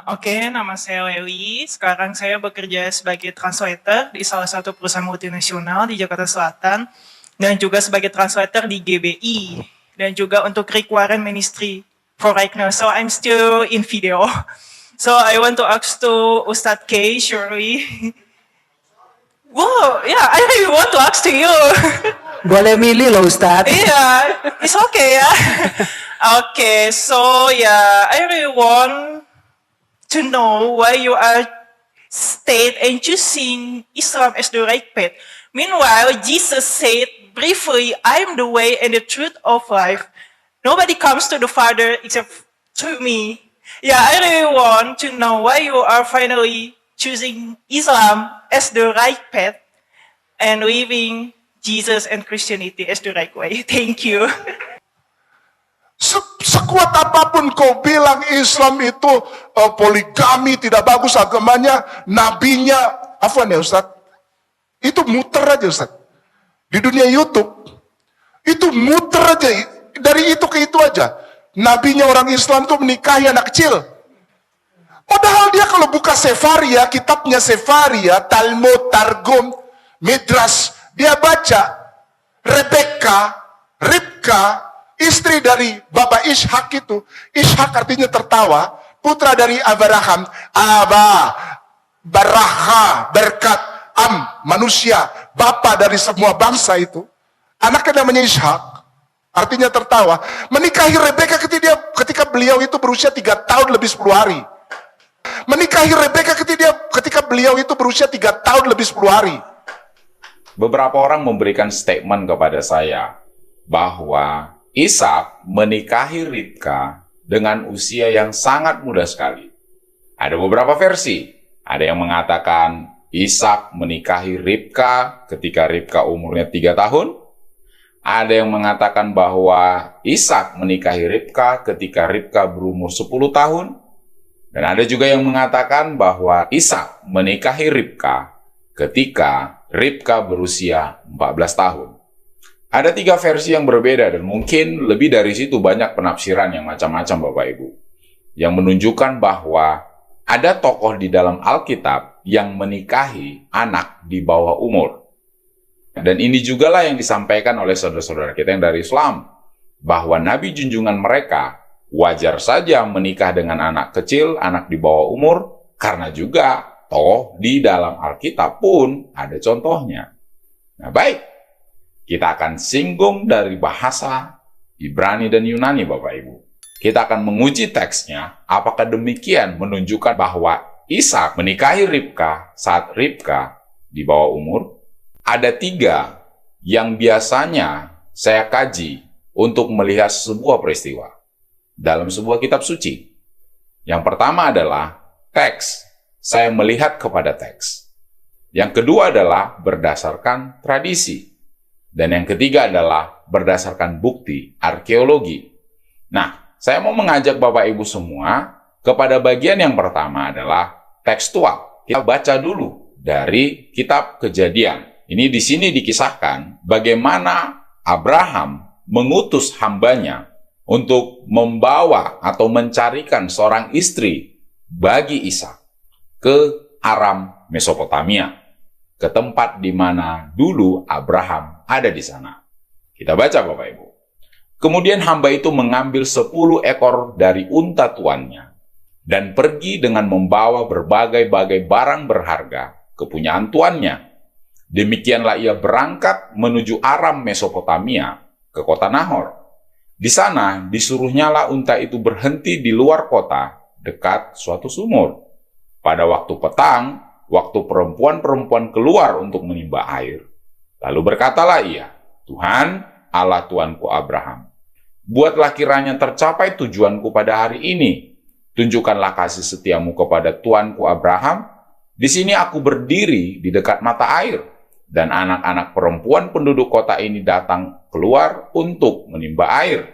Oke, nama saya Lewi. Sekarang saya bekerja sebagai translator di salah satu perusahaan multinasional di Jakarta Selatan dan juga sebagai translator di GBI dan juga untuk Requirement Ministry for right now. So I'm still in video. So I want to ask to Ustadz K, Shirley. Wow, yeah, I really want to ask to you. Boleh milih loh Ustadz. Yeah, it's okay, yeah. Okay, so yeah, I really want to know why you are state and choosing Islam as the right path. Meanwhile, Jesus said briefly, I am the way and the truth of life. Nobody comes to the Father except through me. Yeah, I really want to know why you are finally choosing Islam as the right path and leaving Jesus and Christianity as the right way. Thank you. Sekuat apapun kau bilang Islam itu poligami, tidak bagus agamanya, nabinya, afwan ya Ustaz, itu muter aja Ustaz. Di dunia YouTube, itu muter aja, dari itu ke itu aja. Nabinya orang Islam tuh menikahi anak kecil. Padahal dia kalau buka Sefaria, kitabnya Sefaria, Talmud, Targum, Midrash, dia baca Ribka, istri dari Bapak Ishak itu. Ishak artinya tertawa, putra dari Abraham, Baraha, berkat, manusia, bapak dari semua bangsa itu. Anaknya namanya Ishak, artinya tertawa. Menikahi Rebeka ketika beliau itu berusia 3 tahun lebih 10 hari. Menikahi Rebeka ketika beliau itu berusia 3 tahun lebih 10 hari. Beberapa orang memberikan statement kepada saya bahwa Ishak menikahi Ribka dengan usia yang sangat muda sekali. Ada beberapa versi. Ada yang mengatakan Ishak menikahi Ribka ketika Ribka umurnya 3 tahun. Ada yang mengatakan bahwa Ishak menikahi Ribka ketika Ribka berumur 10 tahun. Dan ada juga yang mengatakan bahwa Ishak menikahi Ribka ketika Ribka berusia 14 tahun. Ada 3 versi yang berbeda dan mungkin lebih dari situ banyak penafsiran yang macam-macam Bapak Ibu. Yang menunjukkan bahwa ada tokoh di dalam Alkitab yang menikahi anak di bawah umur. Dan ini jugalah yang disampaikan oleh saudara-saudara kita yang dari Islam. Bahwa Nabi junjungan mereka wajar saja menikah dengan anak kecil, anak di bawah umur. Karena juga toh di dalam Alkitab pun ada contohnya. Nah baik. Kita akan singgung dari bahasa Ibrani dan Yunani, Bapak Ibu. Kita akan menguji teksnya, apakah demikian menunjukkan bahwa Ishak menikahi Ribka saat Ribka di bawah umur. Ada 3 yang biasanya saya kaji untuk melihat sebuah peristiwa dalam sebuah kitab suci. Yang pertama adalah teks. Saya melihat kepada teks. Yang kedua adalah berdasarkan tradisi. Dan yang ketiga adalah berdasarkan bukti arkeologi. Nah, saya mau mengajak Bapak Ibu semua kepada bagian yang pertama adalah tekstual. Kita baca dulu dari kitab Kejadian. Ini di sini dikisahkan bagaimana Abraham mengutus hambanya untuk membawa atau mencarikan seorang istri bagi Ishak ke Aram, Mesopotamia, ke tempat di mana dulu Abraham ada di sana. Kita baca Bapak Ibu. Kemudian hamba itu mengambil 10 ekor dari unta tuannya dan pergi dengan membawa berbagai-bagai barang berharga kepunyaan tuannya. Demikianlah ia berangkat menuju Aram Mesopotamia ke kota Nahor. Di sana disuruhnyalah unta itu berhenti di luar kota dekat suatu sumur. Pada waktu petang, waktu perempuan-perempuan keluar untuk menimba air, lalu berkatalah ia, Tuhan, Allah Tuanku Abraham, buatlah kiranya tercapai tujuanku pada hari ini. Tunjukkanlah kasih setiamu kepada Tuanku Abraham. Di sini aku berdiri di dekat mata air, dan anak-anak perempuan penduduk kota ini datang keluar untuk menimba air.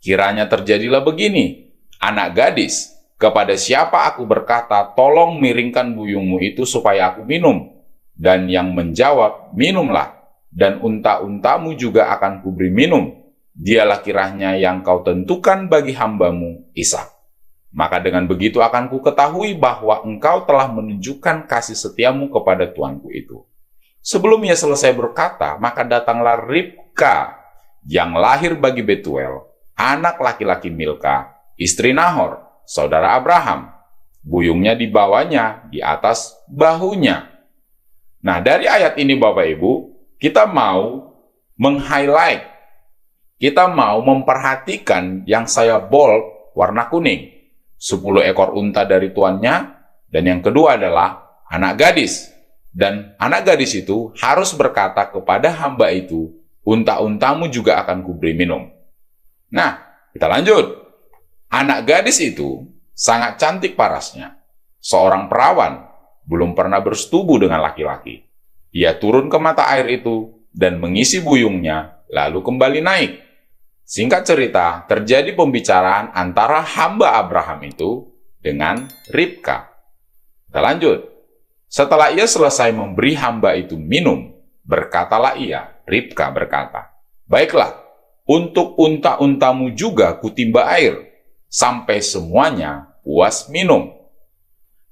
Kiranya terjadilah begini, anak gadis, kepada siapa aku berkata, tolong miringkan buyungmu itu supaya aku minum. Dan yang menjawab, minumlah. Dan unta-untamu juga akan kuberi minum. Dialah kiranya yang kau tentukan bagi hambamu Ishak. Maka dengan begitu akan ku ketahui bahwa engkau telah menunjukkan kasih setiamu kepada tuanku itu. Sebelum ia selesai berkata, maka datanglah Ribka yang lahir bagi Betuel, anak laki-laki Milka, istri Nahor, saudara Abraham. Buyungnya dibawanya di atas bahunya. Nah, dari ayat ini Bapak Ibu, kita mau meng-highlight, kita mau memperhatikan yang saya bold warna kuning. 10 ekor unta dari tuannya, dan yang kedua adalah anak gadis. Dan anak gadis itu harus berkata kepada hamba itu, unta-untamu juga akan kuberi minum. Nah, kita lanjut. Anak gadis itu sangat cantik parasnya. Seorang perawan, belum pernah bersetubuh dengan laki-laki. Ia turun ke mata air itu dan mengisi buyungnya, lalu kembali naik. Singkat cerita, terjadi pembicaraan antara hamba Abraham itu dengan Ribka. Kita lanjut. Setelah ia selesai memberi hamba itu minum, berkatalah ia, Ribka berkata, baiklah, untuk unta-untamu juga kutimba air, sampai semuanya puas minum.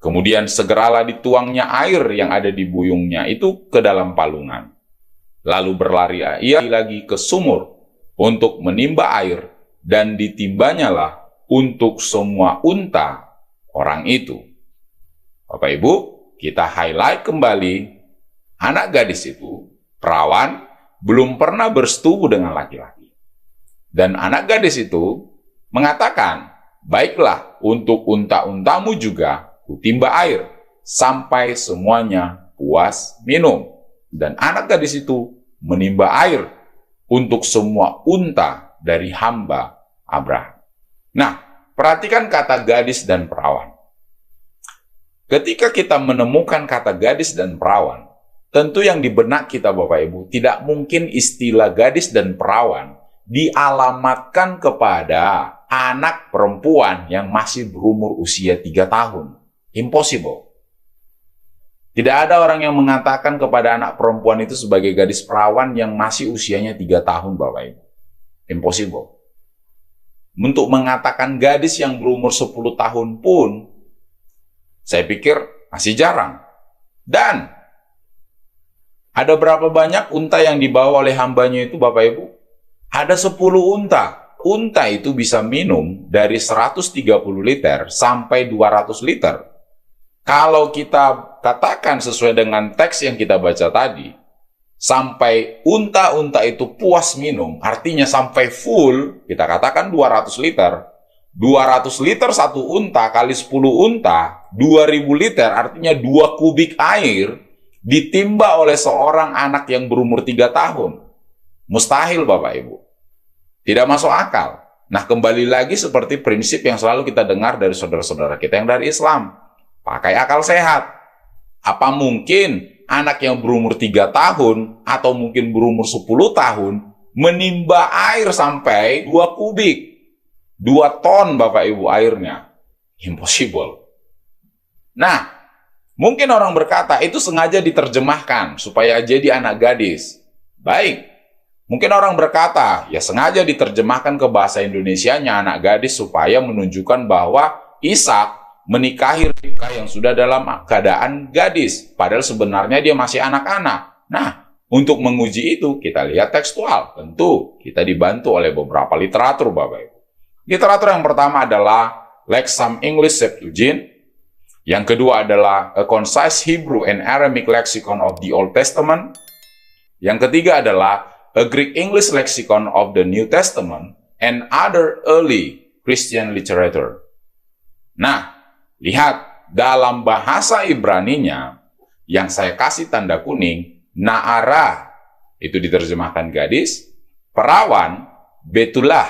Kemudian segeralah dituangnya air yang ada di buyungnya itu ke dalam palungan. Lalu berlari ia lagi ke sumur untuk menimba air, dan ditimbanyalah untuk semua unta orang itu. Bapak Ibu, kita highlight kembali, anak gadis itu, perawan, belum pernah bersetubuh dengan laki-laki. Dan anak gadis itu mengatakan, baiklah, untuk unta-untamu juga kutimba air, sampai semuanya puas minum. Dan anak gadis itu menimba air untuk semua unta dari hamba Abraham. Nah, perhatikan kata gadis dan perawan. Ketika kita menemukan kata gadis dan perawan, tentu yang di benak kita Bapak Ibu, tidak mungkin istilah gadis dan perawan dialamatkan kepada anak perempuan yang masih berumur usia 3 tahun. Impossible. Tidak ada orang yang mengatakan kepada anak perempuan itu sebagai gadis perawan yang masih usianya 3 tahun, Bapak Ibu. Impossible. Untuk mengatakan gadis yang berumur 10 tahun pun, saya pikir masih jarang. Dan ada berapa banyak unta yang dibawa oleh hambanya itu, Bapak Ibu? Ada 10 unta. Unta itu bisa minum dari 130 liter sampai 200 liter. Kalau kita katakan sesuai dengan teks yang kita baca tadi, sampai unta-unta itu puas minum, artinya sampai full, kita katakan 200 liter. 200 liter satu unta kali 10 unta, 2000 liter, artinya 2 kubik air ditimba oleh seorang anak yang berumur 3 tahun. Mustahil, Bapak Ibu. Tidak masuk akal. Nah, kembali lagi seperti prinsip yang selalu kita dengar dari saudara-saudara kita yang dari Islam. Pakai akal sehat. Apa mungkin anak yang berumur 3 tahun atau mungkin berumur 10 tahun menimba air sampai 2 kubik? 2 ton Bapak Ibu airnya. Impossible. Nah, mungkin orang berkata itu sengaja diterjemahkan supaya jadi anak gadis. Baik. Mungkin orang berkata, ya sengaja diterjemahkan ke bahasa Indonesianya anak gadis supaya menunjukkan bahwa Ishak menikahi Ribka yang sudah dalam keadaan gadis, padahal sebenarnya dia masih anak-anak. Nah, untuk menguji itu, kita lihat tekstual. Tentu, kita dibantu oleh beberapa literatur, Bapak Ibu. Literatur yang pertama adalah Lexham English Septuagint. Yang kedua adalah A Concise Hebrew and Aramaic Lexicon of the Old Testament. Yang ketiga adalah A Greek English Lexicon of the New Testament and other early Christian literature. Nah, lihat, dalam bahasa Ibraninya, yang saya kasih tanda kuning, Na'ara, itu diterjemahkan gadis, perawan, Betulah.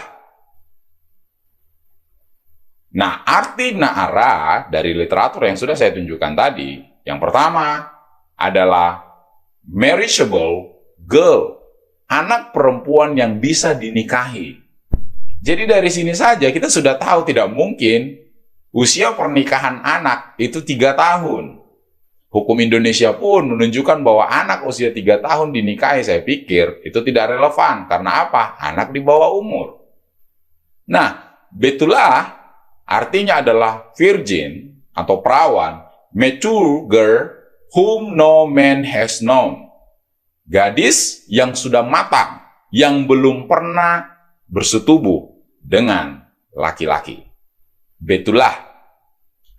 Nah, arti Na'ara dari literatur yang sudah saya tunjukkan tadi, yang pertama adalah marriageable girl, anak perempuan yang bisa dinikahi. Jadi dari sini saja kita sudah tahu tidak mungkin usia pernikahan anak itu 3 tahun. Hukum Indonesia pun menunjukkan bahwa anak usia 3 tahun dinikahi, saya pikir itu tidak relevan. Karena apa? Anak di bawah umur. Nah, Betulah artinya adalah virgin atau perawan, mature girl whom no man has known. Gadis yang sudah matang, yang belum pernah bersetubuh dengan laki-laki. Betulah.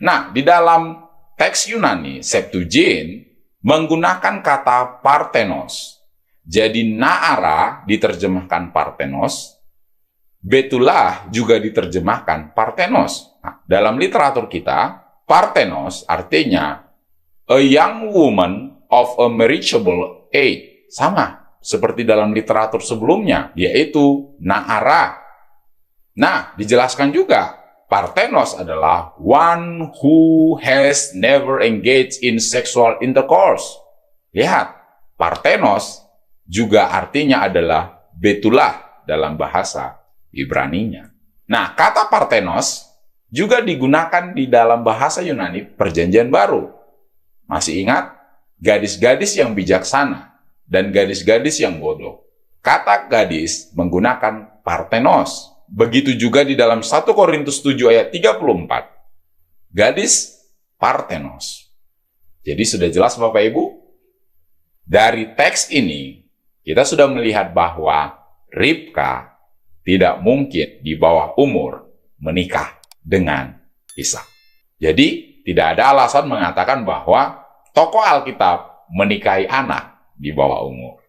Nah, di dalam teks Yunani, Septuagint menggunakan kata parthenos. Jadi naara diterjemahkan parthenos, betulah juga diterjemahkan parthenos. Nah, dalam literatur kita, parthenos artinya a young woman of a marriageable age. Sama seperti dalam literatur sebelumnya, yaitu naara. Nah, dijelaskan juga, parthenos adalah one who has never engaged in sexual intercourse. Lihat, parthenos juga artinya adalah betulah dalam bahasa Ibraninya. Nah, kata parthenos juga digunakan di dalam bahasa Yunani Perjanjian Baru. Masih ingat? Gadis-gadis yang bijaksana dan gadis-gadis yang bodoh. Kata gadis menggunakan parthenos. Begitu juga di dalam 1 Korintus 7 ayat 34. Gadis parthenos. Jadi sudah jelas Bapak Ibu? Dari teks ini, kita sudah melihat bahwa Ribka tidak mungkin di bawah umur menikah dengan Ishak. Jadi, tidak ada alasan mengatakan bahwa tokoh Alkitab menikahi anak di bawah umur.